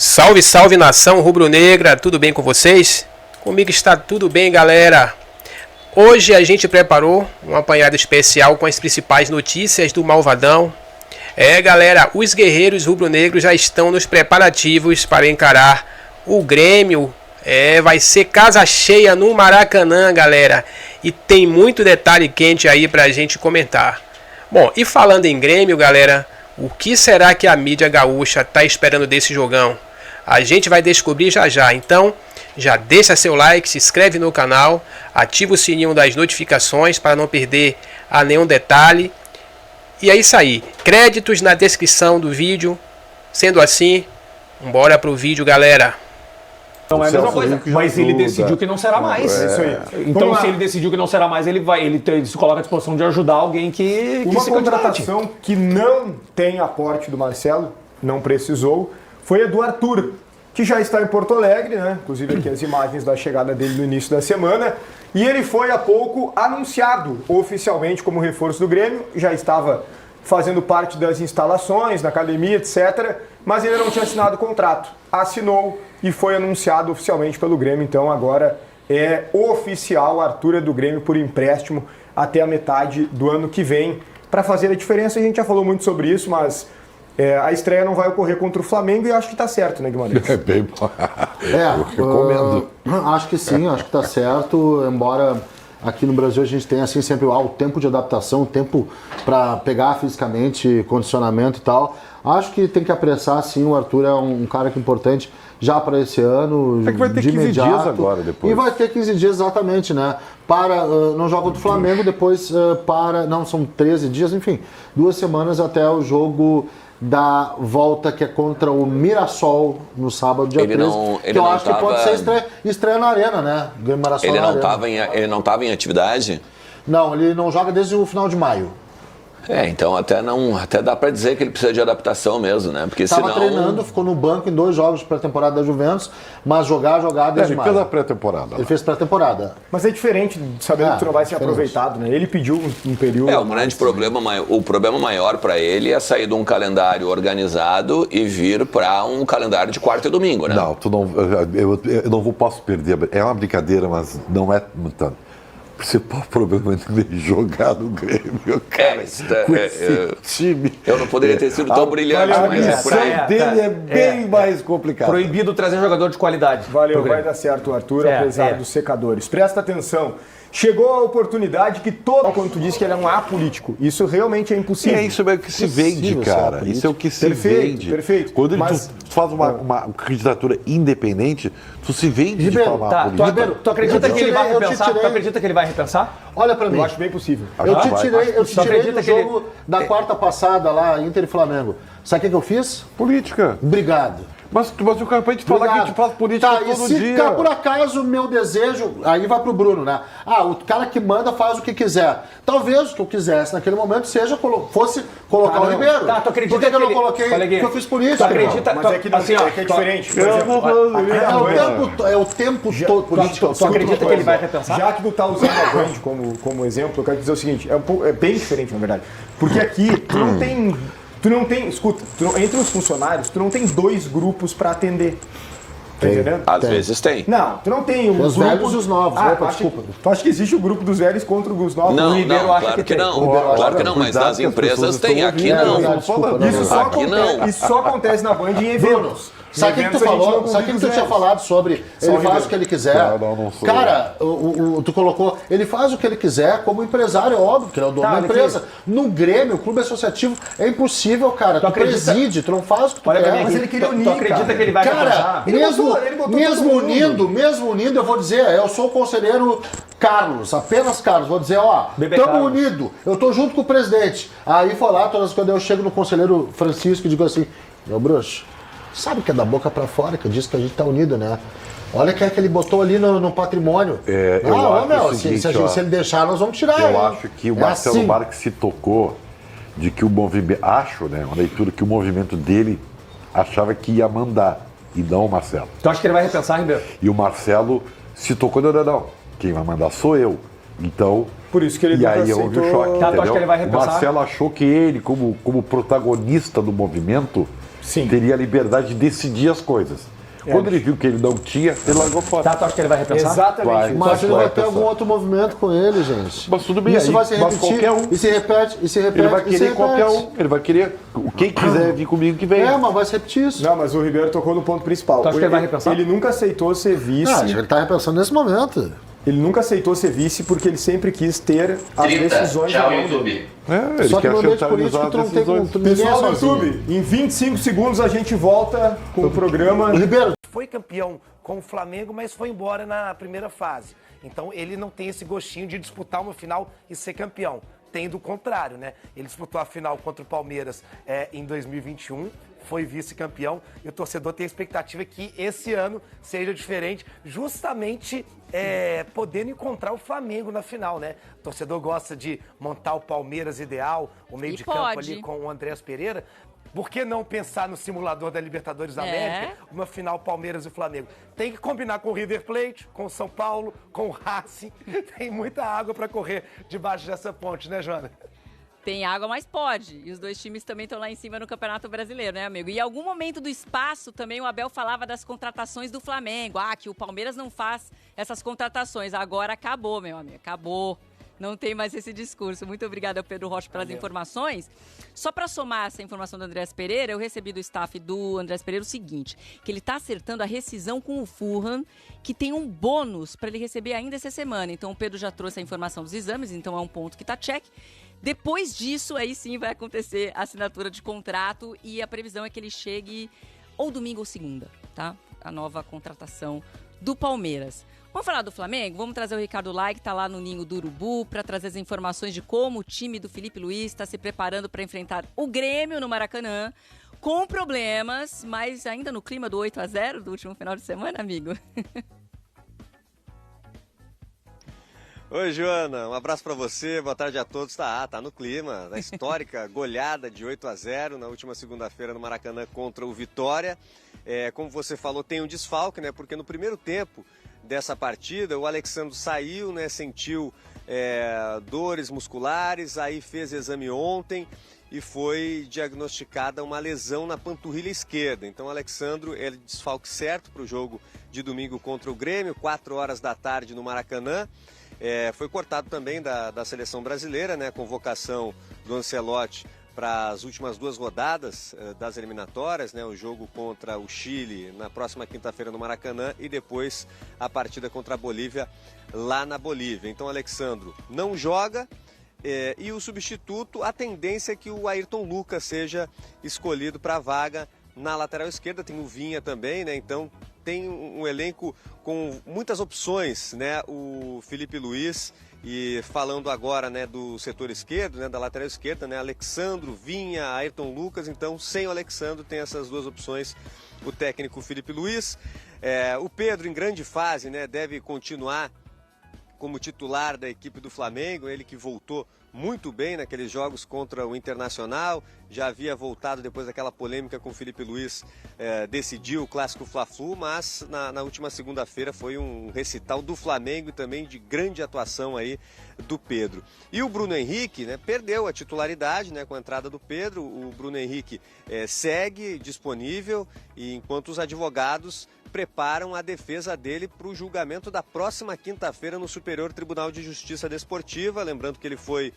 Salve, salve nação rubro-negra, tudo bem com vocês? Comigo está tudo bem, galera. Hoje a gente preparou um apanhado especial com as principais notícias do Malvadão. Galera, os guerreiros rubro-negros já estão nos preparativos para encarar o Grêmio. Vai ser casa cheia no Maracanã, galera. E tem muito detalhe quente aí pra gente comentar. Bom, e falando em Grêmio, galera, o que será que a mídia gaúcha tá esperando desse jogão? A gente vai descobrir já já. Então, já deixa seu like, se inscreve no canal, ativa o sininho das notificações para não perder nenhum detalhe. E é isso aí. Créditos na descrição do vídeo. Sendo assim, bora pro vídeo, galera. Não é a mesma coisa, mas ele decidiu que não será mais. É isso aí. Então, se ele decidiu que não será mais, ele se coloca à disposição de ajudar alguém que Uma se contratação candidate. que não tem aporte do Marcelo, não precisou, foi a do Arthur, que já está em Porto Alegre, né? Inclusive aqui as imagens da chegada dele no início da semana. E ele foi há pouco anunciado oficialmente como reforço do Grêmio, já estava fazendo parte das instalações, da academia, etc., mas ainda não tinha assinado o contrato. Assinou e foi anunciado oficialmente pelo Grêmio, então agora é oficial, a Arthur é do Grêmio por empréstimo até a metade do ano que vem. Para fazer a diferença, a gente já falou muito sobre isso, mas a estreia não vai ocorrer contra o Flamengo e acho que está certo, né, Guimarães? É bem bom. Eu recomendo. Acho que sim, acho que está certo, embora aqui no Brasil a gente tenha assim sempre o tempo de adaptação, o tempo para pegar fisicamente, condicionamento e tal. Acho que tem que apressar, sim, o Arthur é um cara que é importante já para esse ano. É que vai ter 15 dias agora, depois. E vai ter 15 dias, exatamente, né? Não joga contra o Flamengo, depois não, são 13 dias, enfim, 2 semanas até o jogo da volta que é contra o Mirassol no sábado, dia 13. Que eu acho que pode ser estreia na Arena, né? Mirassol Ele não estava em atividade? Não, ele não joga desde o final de maio. Então até dá pra dizer que ele precisa de adaptação mesmo, né? Porque Tava treinando, ficou no banco em 2 jogos de pré-temporada da Juventus, mas jogar desde Ele maio. fez a pré-temporada. Ele fez pré-temporada. Mas é diferente, sabendo que tu não vai ser aproveitado, né? Ele pediu um período... O grande problema, o problema maior para ele é sair de um calendário organizado e vir para um calendário de quarta e domingo, né? Não, eu não posso perder. É uma brincadeira, mas não é muito. O principal problema é ele jogar no Grêmio, cara. Com esse time. Eu não poderia ter sido tão brilhante, mas a missão dele é bem mais complicada. Proibido trazer jogador de qualidade. Valeu, vai dar certo, Arthur, apesar dos secadores. Presta atenção. Chegou a oportunidade que quando tu disse que ele é um apolítico, isso realmente é impossível. Isso é o que se vende, cara. Isso é o que se vende. Perfeito. Quando tu faz uma candidatura independente, tu se vende de forma política. Tu acredita que ele vai repensar? Tu acredita que ele vai repensar? Olha pra mim. Eu acho bem possível. Eu te tirei do jogo da quarta passada lá, Inter e Flamengo. Sabe o que eu fiz? Política. Obrigado. Mas o cara pode falar que a gente faz política todo dia. Se por acaso o meu desejo, aí vai pro Bruno, né? O cara que manda faz o que quiser. Talvez o que eu quisesse naquele momento fosse colocar o Ribeiro. Tu acredita por que eu não coloquei? Porque eu fiz política. Tu acredita? Mas é que é diferente. É o tempo todo política. Tu acredita que ele vai repensar? Já que tu tá usando a Band como exemplo, eu quero dizer o seguinte, é bem diferente, na verdade. Porque aqui tu não tem, escuta, entre os funcionários, tu não tem 2 grupos para atender. Tá entendendo? Às vezes tem. Não, tu não tem os velhos e os novos. Desculpa. Tu acha que existe o grupo dos velhos contra os novos? Não, o Ribeiro acha claro que tem. não. Claro que não, mas nas empresas tem. Aqui não. Isso só acontece na Band em eventos. Sabe o que tu falou? Sabe o que tu tinha falado sobre ele faz o que ele quiser? Não sou. Cara, tu colocou, ele faz o que ele quiser como empresário, é óbvio, que ele é o dono da empresa. No Grêmio, o clube associativo, é impossível, cara. Tu preside, tu não faz o que tu quer. Mas ele queria unir, Tu acredita que ele vai Cara, mesmo unindo, eu vou dizer, eu sou o conselheiro Carlos, apenas Carlos, vou dizer, tamo unido, eu tô junto com o presidente. Aí foi lá, quando eu chego no conselheiro Francisco e digo assim, meu bruxo, sabe que é da boca pra fora, que eu disse que a gente tá unido, né? Olha que ele botou ali no patrimônio. Se ele deixar, nós vamos tirar. Eu acho que o Marcelo Marques se tocou de que o movimento... Acho, né? Uma leitura que o movimento dele achava que ia mandar, e não o Marcelo. Tu acha que ele vai repensar, Ribeiro? E o Marcelo se tocou, não. Quem vai mandar sou eu. Então... Por isso que ele E aí houve o choque, tu acha que ele vai repensar? O Marcelo achou que ele, como protagonista do movimento, teria a liberdade de decidir as coisas. Quando ele viu que ele não tinha, ele largou fora. Tá, tu acha que ele vai repensar? Exatamente. Vai. Mas ele vai ter algum outro movimento com ele, gente. Mas tudo bem, Isso aí, vai se mas repetir, qualquer um. e se repete, e se repete, Ele vai e se querer repete. qualquer um. Ele vai querer quem quiser vir comigo que venha. Mas vai se repetir isso. Não, mas o Ribeiro tocou no ponto principal. Tu acha que ele vai repensar? Ele nunca aceitou ser vice. Acho que ele tá repensando nesse momento. Ele nunca aceitou ser vice porque ele sempre quis ter as decisões na mão dele. Ele Só que quer no ambiente centralizar político as tu não tem decisões. como... Ninguém é Pessoal do sozinho. YouTube, em 25 segundos a gente volta com o programa. Ribeiro, Foi campeão com o Flamengo, mas foi embora na primeira fase. Então ele não tem esse gostinho de disputar uma final e ser campeão. Tem do contrário, né? Ele disputou a final contra o Palmeiras em 2021, foi vice-campeão, e o torcedor tem a expectativa que esse ano seja diferente, justamente podendo encontrar o Flamengo na final, né? O torcedor gosta de montar o Palmeiras ideal, o meio de campo ali com o Andrés Pereira. Por que não pensar no simulador da Libertadores da América, uma final Palmeiras e Flamengo? Tem que combinar com o River Plate, com o São Paulo, com o Racing. Tem muita água para correr debaixo dessa ponte, né, Joana? Tem água, mas pode. E os dois times também estão lá em cima no Campeonato Brasileiro, né, amigo? E em algum momento do espaço também o Abel falava das contratações do Flamengo. Que o Palmeiras não faz essas contratações. Agora acabou, meu amigo, acabou. Não tem mais esse discurso. Muito obrigada, Pedro Rocha, pelas informações. Só para somar essa informação do Andrés Pereira, eu recebi do staff do Andrés Pereira o seguinte, que ele está acertando a rescisão com o Fulham, que tem um bônus para ele receber ainda essa semana. Então o Pedro já trouxe a informação dos exames, então é um ponto que está check. Depois disso, aí sim vai acontecer a assinatura de contrato e a previsão é que ele chegue ou domingo ou segunda, tá? A nova contratação do Palmeiras. Vamos falar do Flamengo? Vamos trazer o Ricardo Lai, que está lá no Ninho do Urubu, para trazer as informações de como o time do Felipe Luiz está se preparando para enfrentar o Grêmio no Maracanã, com problemas, mas ainda no clima do 8-0 do último final de semana, amigo. Oi, Joana, um abraço para você, boa tarde a todos. Tá no clima, na histórica goleada de 8-0 na última segunda-feira no Maracanã contra o Vitória. Como você falou, tem um desfalque, né? Porque no primeiro tempo dessa partida, o Alexandro saiu, né? Sentiu dores musculares, aí fez exame ontem e foi diagnosticada uma lesão na panturrilha esquerda. Então, o Alexandro é desfalque certo para o jogo de domingo contra o Grêmio, 4 horas da tarde no Maracanã. Foi cortado também da seleção brasileira, né? A convocação do Ancelotti para as últimas 2 rodadas das eliminatórias, né? O jogo contra o Chile na próxima quinta-feira no Maracanã e depois a partida contra a Bolívia lá na Bolívia. Então, Alexandro não joga e o substituto, a tendência é que o Ayrton Lucas seja escolhido para a vaga na lateral esquerda. Tem o Vinha também, né? Então tem um elenco com muitas opções, né? O Felipe Luiz. E falando agora, né, do setor esquerdo, né, da lateral esquerda, né, Alexandro, Vinha, Ayrton Lucas. Então, sem o Alexandro, tem essas 2 opções, o técnico Felipe Luiz. O Pedro, em grande fase, né, deve continuar como titular da equipe do Flamengo, ele que voltou muito bem naqueles jogos contra o Internacional, já havia voltado depois daquela polêmica com o Felipe Luiz, decidiu o clássico Fla-Flu, mas na última segunda-feira foi um recital do Flamengo e também de grande atuação aí do Pedro. E o Bruno Henrique, né, perdeu a titularidade, né, com a entrada do Pedro. O Bruno Henrique segue disponível e enquanto os advogados preparam a defesa dele para o julgamento da próxima quinta-feira no Superior Tribunal de Justiça Desportiva. Lembrando que ele foi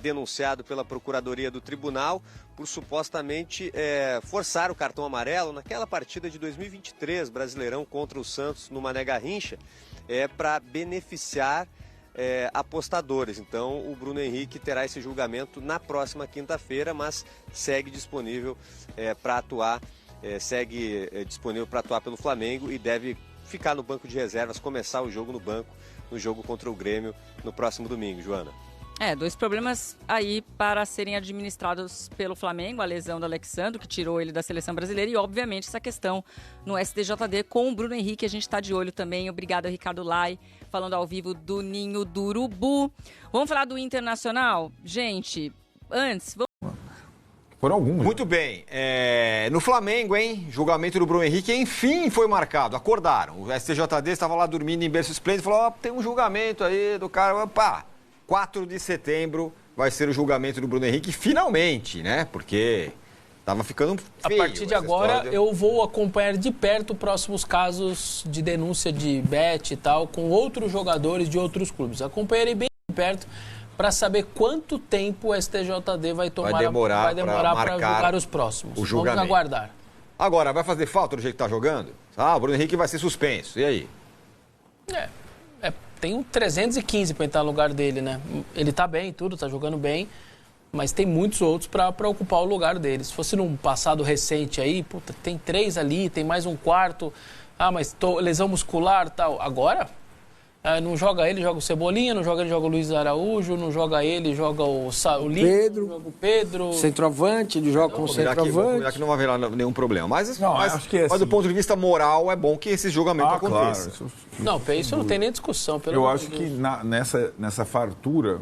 denunciado pela Procuradoria do Tribunal por supostamente forçar o cartão amarelo naquela partida de 2023, Brasileirão contra o Santos no Mané Garrincha, para beneficiar apostadores. Então o Bruno Henrique terá esse julgamento na próxima quinta-feira, mas segue disponível para atuar. Segue disponível para atuar pelo Flamengo e deve ficar no banco de reservas, começar o jogo no banco, no jogo contra o Grêmio no próximo domingo, Joana. 2 problemas aí para serem administrados pelo Flamengo, a lesão do Alexandro, que tirou ele da seleção brasileira, e obviamente essa questão no STJD com o Bruno Henrique, a gente está de olho também. Obrigado ao Ricardo Lai, falando ao vivo do Ninho do Urubu. Vamos falar do Internacional? Gente, antes... Foram alguns. Muito bem. No Flamengo, hein? Julgamento do Bruno Henrique, enfim, foi marcado. Acordaram. O STJD estava lá dormindo em berço esplêndido e falou, tem um julgamento aí do cara. Opa, 4 de setembro vai ser o julgamento do Bruno Henrique, finalmente, né? Porque Tava ficando feio. A partir de agora, eu vou acompanhar de perto próximos casos de denúncia de bet e tal, com outros jogadores de outros clubes. Acompanharei bem de perto para saber quanto tempo o STJD vai demorar para julgar os próximos. O julgamento. Vamos aguardar. Agora, vai fazer falta do jeito que tá jogando? O Bruno Henrique vai ser suspenso. E aí? Tem um 315 para entrar no lugar dele, né? Ele tá bem, tá jogando bem, mas tem muitos outros para ocupar o lugar dele. Se fosse num passado recente aí, tem 3 ali, tem mais um quarto, mas lesão muscular e tal. Agora, não joga ele, joga o Cebolinha, não joga ele, joga o Luiz Araújo, não joga ele, joga o Lino, joga o Pedro. Centroavante, ele joga com o centroavante. Já que não vai haver nenhum problema. Mas acho que do ponto de vista moral, é bom que esse julgamento aconteça. Claro. Não, isso não tem nem discussão. Eu acho que nessa fartura,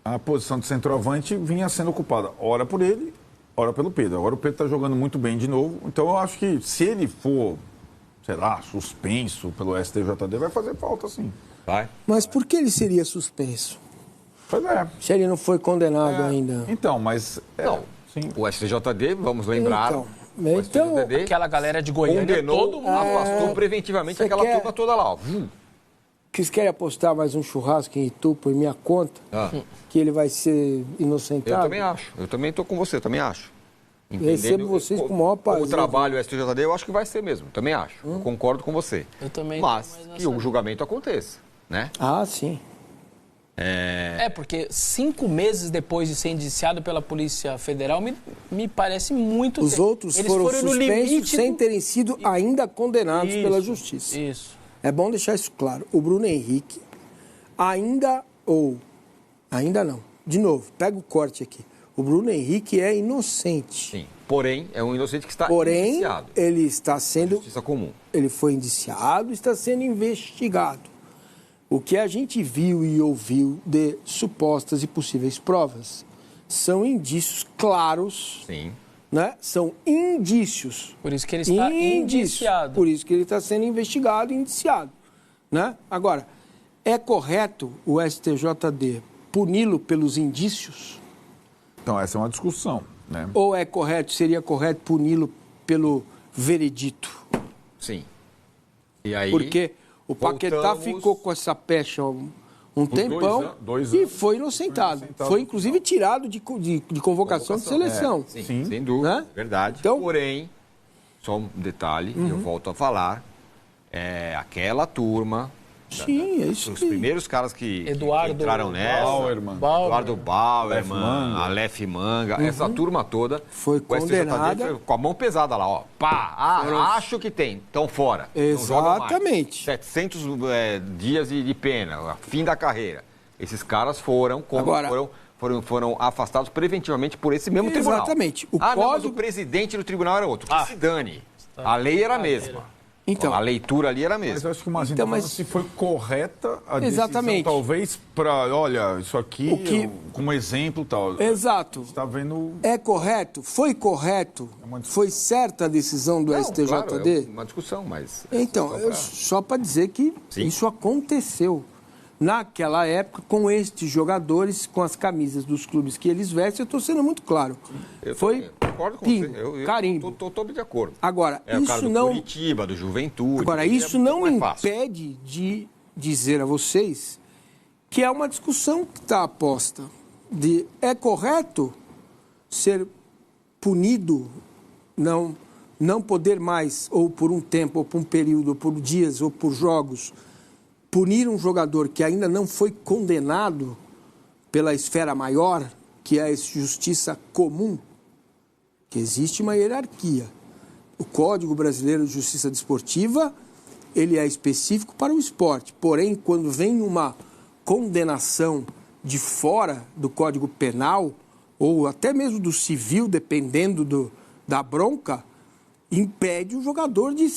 a posição de centroavante vinha sendo ocupada, ora por ele, ora pelo Pedro. Agora o Pedro está jogando muito bem de novo, então eu acho que se ele for, sei lá, suspenso pelo STJD, vai fazer falta sim. Vai. Mas por que ele seria suspenso? Pois é. Se ele não foi condenado ainda. Então, mas... Não, sim. O STJD, vamos lembrar... Então, aquela galera de Goiânia, condenou, todo mundo afastou preventivamente aquela turma toda lá. Ó. Vocês querem apostar mais um churrasco em Itu por minha conta? Que ele vai ser inocentado? Eu também acho. Eu também estou com você, também acho. Recebo vocês com o maior prazer. O trabalho STJD eu acho que vai ser mesmo, também acho. Eu concordo com você. Eu também. Mas que o julgamento aconteça, né? Sim. Porque 5 meses depois de ser indiciado pela Polícia Federal, me parece muito... Os outros foram suspensos sem terem sido ainda condenados pela Justiça. Isso. É bom deixar isso claro. O Bruno Henrique ainda não. De novo, pega o corte aqui. O Bruno Henrique é inocente. Sim. Porém, é um inocente que está indiciado. Ele está sendo... Justiça comum. Ele foi indiciado, está sendo investigado. O que a gente viu e ouviu de supostas e possíveis provas são indícios claros. Sim. Né? São indícios. Por isso que ele está indiciado. Por isso que ele está sendo investigado e indiciado. Né? Agora, é correto o STJD puni-lo pelos indícios? Então, essa é uma discussão, né? Ou seria correto puni-lo pelo veredito? Sim. E aí, porque o Paquetá ficou com essa pecha um tempão e foi inocentado. Foi, inclusive, tirado de convocação de seleção. Sim, sem dúvida, né? Verdade. Então, porém, só um detalhe, eu volto a falar, aquela turma... Sim, é isso. Os primeiros caras que entraram nessa, Eduardo Bauerman, Aleph Manga, essa turma toda foi condenada com a mão pesada lá, ó. Acho que tem, estão fora. Exatamente. 700 dias de pena, fim da carreira. Esses caras foram afastados preventivamente por esse mesmo tribunal. Exatamente. Mas o presidente do tribunal era outro. Que se dane. A lei era a mesma. Então, a leitura ali era a mesma. Mas eu acho que o Mazinho está falando se foi correta a decisão, talvez, para, olha, isso aqui como exemplo e tal. Exato. Você está vendo... É correto? Foi correto? Foi certa a decisão do STJD? Claro, é uma discussão, mas... Então, só para dizer que isso aconteceu. Naquela época, com estes jogadores, com as camisas dos clubes que eles vestem, eu estou sendo muito claro. Foi concordo com você. Carimbo. Estou de acordo. Agora, o cara do Curitiba, do Juventude. Agora, isso não impede de dizer a vocês que é uma discussão que está aposta. É correto ser punido, não poder mais, ou por um tempo, ou por um período, ou por dias, ou por jogos, punir um jogador que ainda não foi condenado pela esfera maior, que é a justiça comum, que existe uma hierarquia. O Código Brasileiro de Justiça Desportiva, ele é específico para o esporte. Porém, quando vem uma condenação de fora do Código Penal, ou até mesmo do civil, dependendo da bronca, impede o jogador de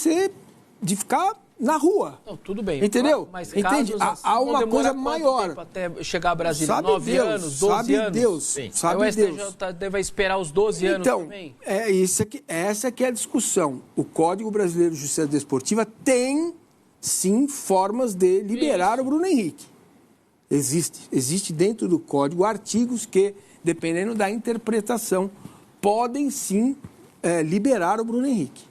ficar na rua. Não, tudo bem. Entendeu? Mas entende? Há uma coisa maior. Até chegar a Brasília, 9 anos, 12 anos. Sabe o STJD vai esperar os 12 anos também? Essa que é a discussão. O Código Brasileiro de Justiça Desportiva tem, sim, formas de liberar o Bruno Henrique. Existe dentro do Código artigos que, dependendo da interpretação, podem, sim, liberar o Bruno Henrique.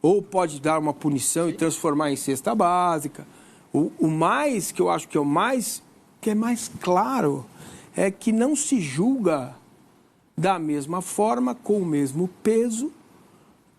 Ou pode dar uma punição e transformar em cesta básica. O mais, que eu acho que é o mais, que é mais claro, é que não se julga da mesma forma, com o mesmo peso,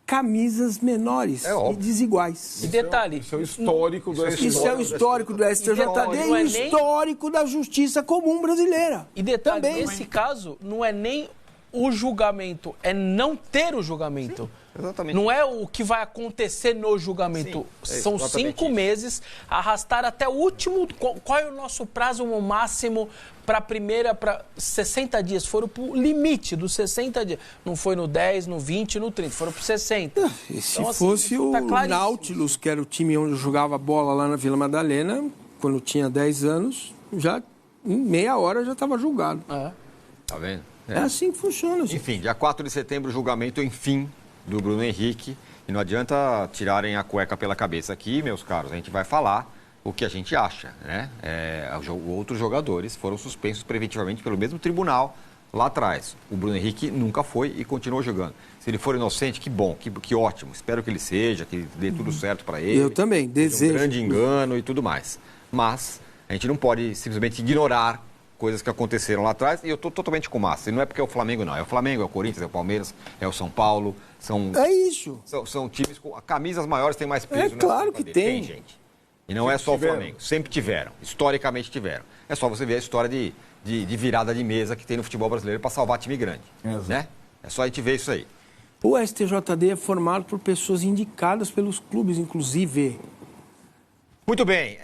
camisas menores e desiguais. E detalhe... Isso é o histórico do STJD. Isso é o histórico do STJD e o histórico da justiça comum brasileira. E detalhe, também. nesse caso, não é nem o julgamento, é não ter o julgamento. Exatamente. Não é o que vai acontecer no julgamento. São 5 meses, arrastar até o último... Qual é o nosso prazo máximo para a primeira... para 60 dias. Foram para o limite dos 60 dias. Não foi no 10, no 20, no 30. Foram para 60. E se fosse o Nautilus, que era o time onde eu jogava bola lá na Vila Madalena, quando eu tinha 10 anos, já em meia hora já estava julgado. Tá vendo? É assim que funciona. Gente. Enfim, dia 4 de setembro, julgamento, enfim, do Bruno Henrique. E não adianta tirarem a cueca pela cabeça aqui, meus caros. A gente vai falar o que a gente acha, né? Outros jogadores foram suspensos preventivamente pelo mesmo tribunal lá atrás. O Bruno Henrique nunca foi e continuou jogando. Se ele for inocente, que bom, que ótimo. Espero que ele seja, que dê tudo certo para ele. Eu também, desejo. Um grande engano e tudo mais. Mas a gente não pode simplesmente ignorar coisas que aconteceram lá atrás, e eu estou totalmente com massa. E não é porque é o Flamengo, não. É o Flamengo, é o Corinthians, é o Palmeiras, é o São Paulo. É isso. São times com... Camisas maiores têm mais peso. É claro que tem. Gente. E não é só o Flamengo. Sempre tiveram. Historicamente tiveram. É só você ver a história de virada de mesa que tem no futebol brasileiro para salvar time grande. Né? É só a gente ver isso aí. O STJD é formado por pessoas indicadas pelos clubes, inclusive. Muito bem,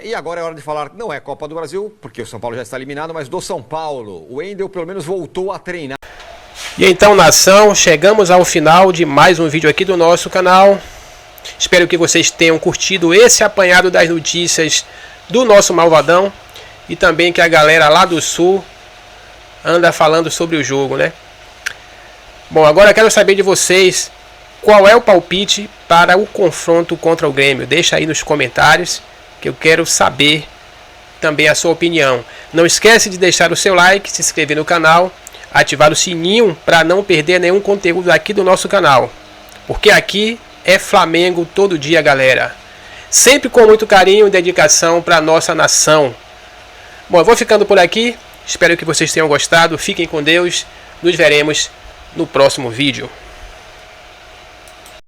e agora é hora de falar, não é Copa do Brasil, porque o São Paulo já está eliminado, mas do São Paulo. O Wendel pelo menos voltou a treinar. E então, nação, chegamos ao final de mais um vídeo aqui do nosso canal. Espero que vocês tenham curtido esse apanhado das notícias do nosso Malvadão. E também que a galera lá do Sul anda falando sobre o jogo, né? Bom, agora eu quero saber de vocês... Qual é o palpite para o confronto contra o Grêmio? Deixa aí nos comentários que eu quero saber também a sua opinião. Não esquece de deixar o seu like, se inscrever no canal, ativar o sininho para não perder nenhum conteúdo aqui do nosso canal. Porque aqui é Flamengo todo dia, galera. Sempre com muito carinho e dedicação para a nossa nação. Bom, eu vou ficando por aqui. Espero que vocês tenham gostado. Fiquem com Deus. Nos veremos no próximo vídeo.